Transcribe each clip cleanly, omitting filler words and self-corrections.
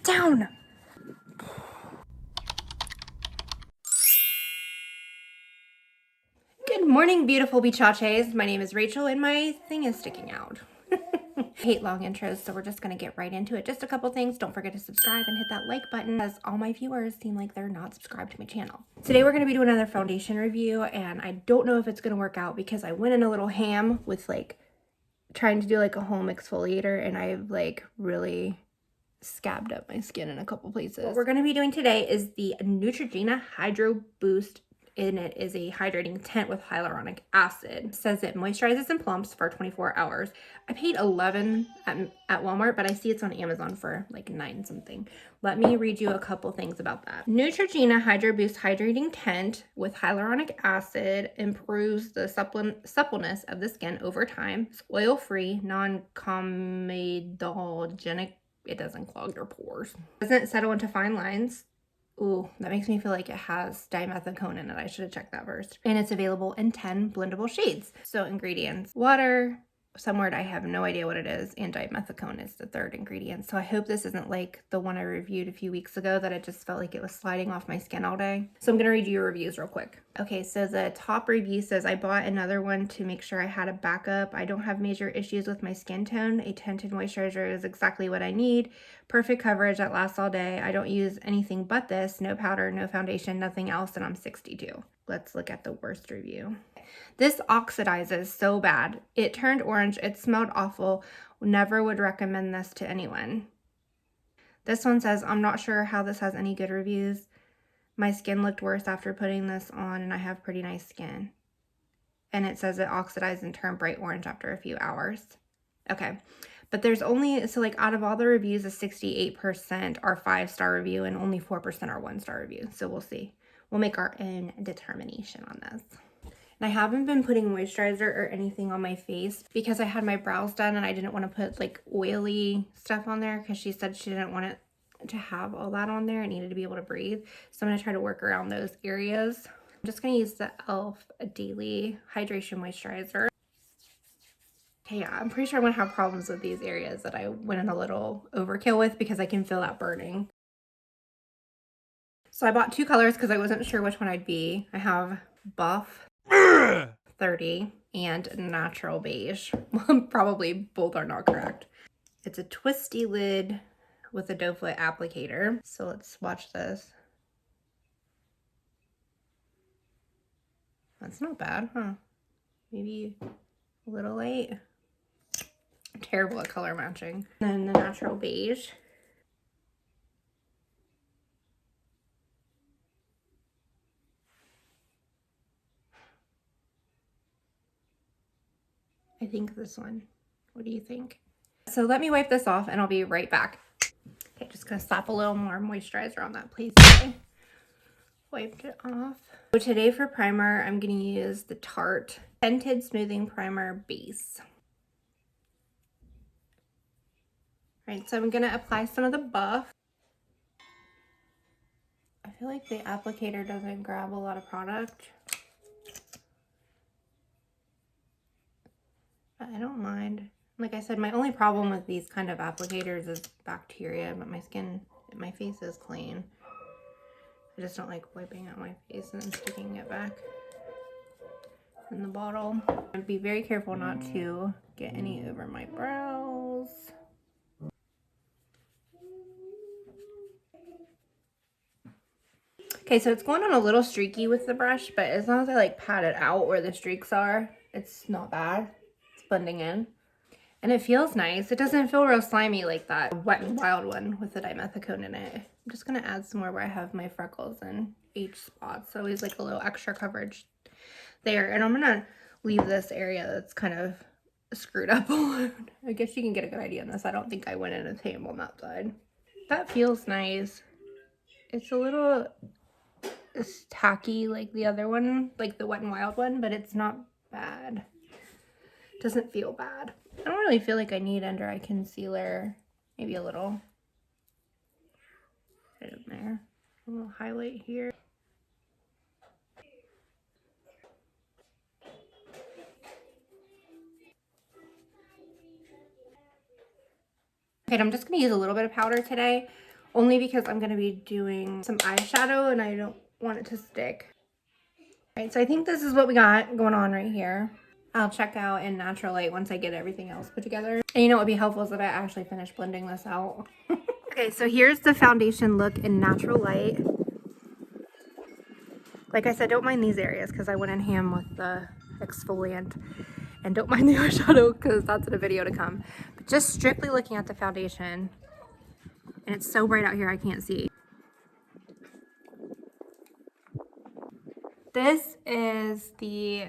down. Good morning, beautiful bichaches. My name is Rachel and my thing is sticking out. I hate long intros, so we're just gonna get right into it. Just a couple things. Don't forget to subscribe and hit that like button, as all my viewers seem like they're not subscribed to my channel. Today we're gonna be doing another foundation review, and I don't know if it's gonna work out because I went in a little ham with like trying to do like a home exfoliator, and I've like really scabbed up my skin in a couple places. What we're going to be doing today is the Neutrogena Hydro Boost, and it is a hydrating tint with hyaluronic acid. It says it moisturizes and plumps for 24 hours. I paid $11 at Walmart, but I see it's on Amazon for like $9 something. Let me read you a couple things about that. Neutrogena Hydro Boost hydrating tint with hyaluronic acid improves the suppleness of the skin over time. It's oil-free, non-comedogenic. It doesn't clog your pores. Doesn't settle into fine lines. Ooh, that makes me feel like it has dimethicone in it. I should have checked that first. And it's available in 10 blendable shades. So ingredients: water, some word I have no idea what it is, and dimethicone is the third ingredient. So I hope this isn't like the one I reviewed a few weeks ago that it just felt like it was sliding off my skin all day. So I'm gonna read you your reviews real quick. Okay, so the top review says, I bought another one to make sure I had a backup. I don't have major issues with my skin tone. A tinted moisturizer is exactly what I need. Perfect coverage that lasts all day. I don't use anything but this. No powder, no foundation, nothing else, and I'm 62. Let's look at the worst review. This oxidizes so bad. It turned orange. It smelled awful. Never would recommend this to anyone. This one says, I'm not sure how this has any good reviews. My skin looked worse after putting this on, and I have pretty nice skin. And it says it oxidized and turned bright orange after a few hours. Okay. But there's only, so like out of all the reviews, a 68% are 5-star review and only 4% are 1-star review. So we'll see. We'll make our own determination on this. And I haven't been putting moisturizer or anything on my face because I had my brows done and I didn't want to put like oily stuff on there because she said she didn't want it to have all that on there. It needed to be able to breathe. So I'm going to try to work around those areas. I'm just going to use the e.l.f. Daily Hydration Moisturizer. Okay, yeah, I'm pretty sure I'm going to have problems with these areas that I went in a little overkill with because I can feel that burning. So I bought 2 colors because I wasn't sure which one I'd be. I have Buff 30 and Natural Beige. Probably both are not correct. It's a twisty lid with a doe foot applicator. So let's watch this. That's not bad, huh? Maybe a little light. I'm terrible at color matching. And then the Natural Beige. I think this one. What do you think? So let me wipe this off and I'll be right back. Okay, just gonna slap a little more moisturizer on that, please. Okay. Wiped it off. So today for primer, I'm gonna use the Tarte Tinted Smoothing Primer Base. All right, so I'm gonna apply some of the Buff. I feel like the applicator doesn't grab a lot of product. But I don't mind. Like I said, my only problem with these kind of applicators is bacteria, but my face is clean. I just don't like wiping out my face and then sticking it back in the bottle. I'd be very careful not to get any over my brows. Okay, so it's going on a little streaky with the brush, but as long as I like pat it out where the streaks are, it's not bad. It's blending in. And it feels nice. It doesn't feel real slimy like that Wet n Wild one with the dimethicone in it. I'm just going to add some more where I have my freckles and H spots. So always like a little extra coverage there. And I'm going to leave this area that's kind of screwed up alone. I guess you can get a good idea on this. I don't think I went in a tame on that side. That feels nice. It's a little tacky like the other one, like the Wet n Wild one, but it's not bad. It doesn't feel bad. I don't really feel like I need under eye concealer. Maybe a little right in there. A little highlight here. Okay, I'm just going to use a little bit of powder today. only because I'm going to be doing some eyeshadow and I don't want it to stick. All right, so I think this is what we got going on right here. I'll check out in natural light once I get everything else put together. And you know what would be helpful is if I actually finish blending this out. Okay, so here's the foundation look in natural light. Like I said, don't mind these areas because I went in ham with the exfoliant. And don't mind the eyeshadow because that's in a video to come. But just strictly looking at the foundation. And it's so bright out here I can't see. This is the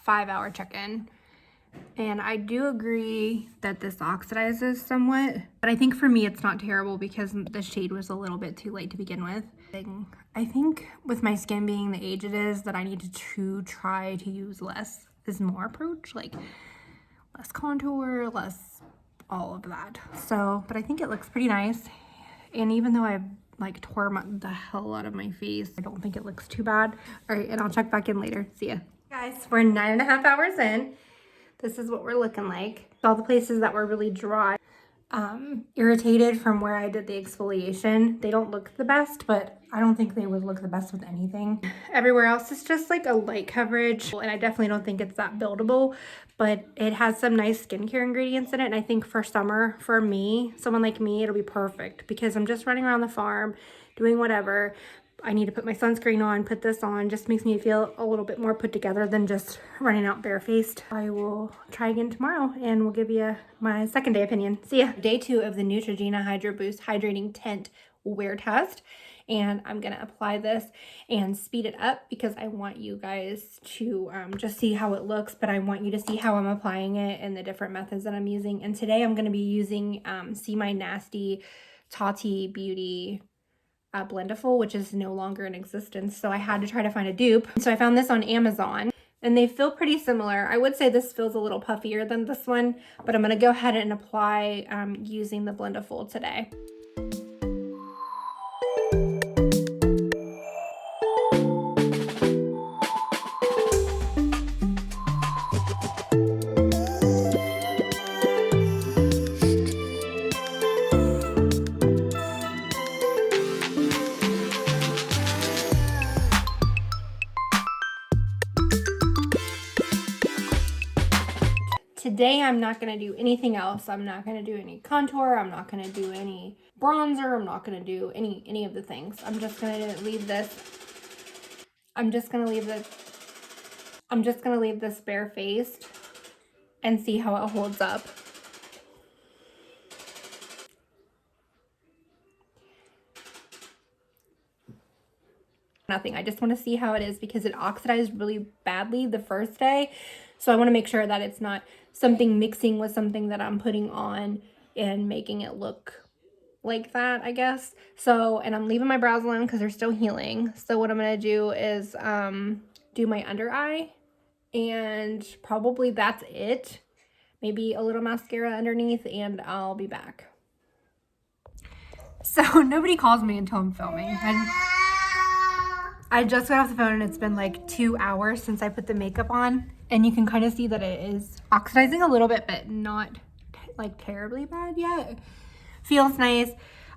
5-hour check-in. And I do agree that this oxidizes somewhat. But I think for me it's not terrible because the shade was a little bit too light to begin with. I think with my skin being the age it is that I need to try to use less is more approach. Like less contour, less all of that. So, but I think it looks pretty nice. And even though I like tore the hell out of my face, I don't think it looks too bad. All right, and I'll check back in later. See ya. Guys, we're 9.5 hours in. This is what we're looking like. All the places that were really dry, irritated from where I did the exfoliation, they don't look the best, but I don't think they would look the best with anything. Everywhere else is just like a light coverage, and I definitely don't think it's that buildable, but it has some nice skincare ingredients in it, and I think for summer, for me, someone like me, it'll be perfect because I'm just running around the farm, doing whatever. I need to put my sunscreen on, put this on, just makes me feel a little bit more put together than just running out barefaced. I will try again tomorrow and we'll give you my second day opinion. See ya. Day 2 of the Neutrogena Hydro Boost Hydrating Tint Wear Test. And I'm gonna apply this and speed it up because I want you guys to just see how it looks, but I want you to see how I'm applying it and the different methods that I'm using. And today I'm gonna be using See My Nasty Tati Beauty Blendiful, which is no longer in existence. So I had to try to find a dupe. So I found this on Amazon and they feel pretty similar. I would say this feels a little puffier than this one, but I'm gonna go ahead and apply using the Blendiful today. Today, I'm not going to do anything else. I'm not going to do any contour. I'm not going to do any bronzer. I'm not going to do any of the things. I'm just going to leave this. I'm just going to leave this bare-faced and see how it holds up. Nothing. I just want to see how it is because it oxidized really badly the first day. So I want to make sure that it's not something mixing with something that I'm putting on and making it look like that, I guess. So, and I'm leaving my brows alone because they're still healing. So what I'm going to do is do my under eye, and probably that's it. Maybe a little mascara underneath, and I'll be back. So nobody calls me until I'm filming. I just got off the phone and it's been like 2 hours since I put the makeup on, and you can kind of see that it is oxidizing a little bit, but not like terribly bad yet. Feels nice.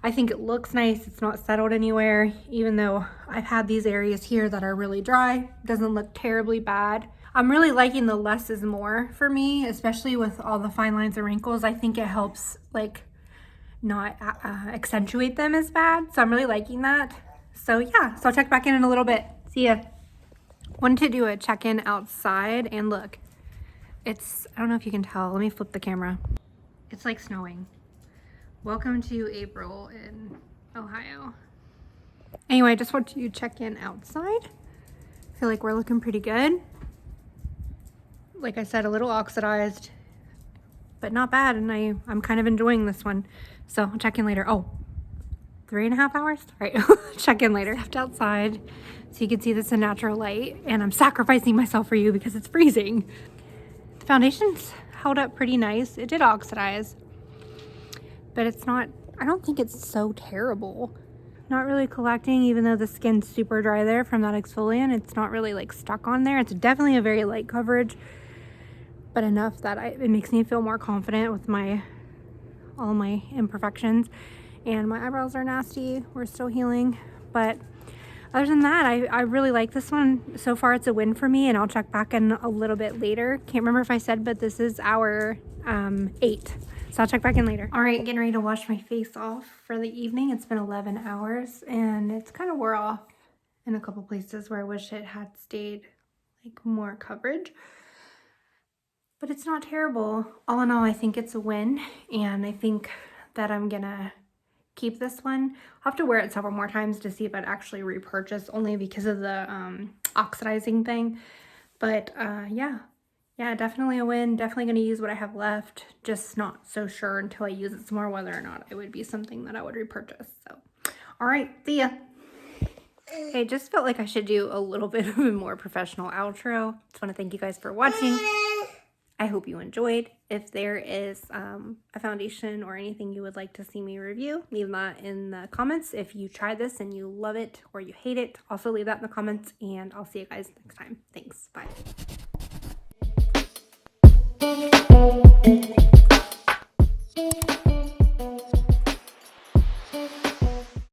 I think it looks nice. It's not settled anywhere, even though I've had these areas here that are really dry. Doesn't look terribly bad. I'm really liking the less is more for me, especially with all the fine lines and wrinkles. I think it helps like not accentuate them as bad. So I'm really liking that. So yeah, so I'll check back in a little bit. See ya. Wanted to do a check-in outside, and look, it's, I don't know if you can tell. Let me flip the camera. It's like snowing. Welcome to April in Ohio. Anyway, I just want to check in outside. I feel like we're looking pretty good. Like I said, a little oxidized, but not bad, and I'm kind of enjoying this one. So I'll check in later. Oh, 3.5 hours? All right, check in later. Left outside so you can see this in natural light, and I'm sacrificing myself for you because it's freezing. The foundation's held up pretty nice. It did oxidize, but it's not, I don't think it's so terrible. Not really collecting, even though the skin's super dry there from that exfoliant. It's not really like stuck on there. It's definitely a very light coverage, but enough that it makes me feel more confident with all my imperfections. and my eyebrows are nasty. We're still healing, but other than that, I really like this one. So far it's a win for me, and I'll check back in a little bit later. Can't remember if I said, but this is our 8. So I'll check back in later. All right, getting ready to wash my face off for the evening. It's been 11 hours and it's kind of wore off in a couple places where I wish it had stayed like more coverage. But it's not terrible. All in all, I think it's a win, and I think that I'm gonna keep this one. I'll have to wear it several more times to see if I'd actually repurchase, only because of the oxidizing thing. But yeah, definitely a win. Definitely gonna use what I have left. Just not so sure until I use it some more whether or not it would be something that I would repurchase. So, all right, see ya. I just felt like I should do a little bit of a more professional outro. Just want to thank you guys for watching. I hope you enjoyed. If there is a foundation or anything you would like to see me review, leave that in the comments. If you tried this and you love it or you hate it, also leave that in the comments, and I'll see you guys next time. Thanks. Bye.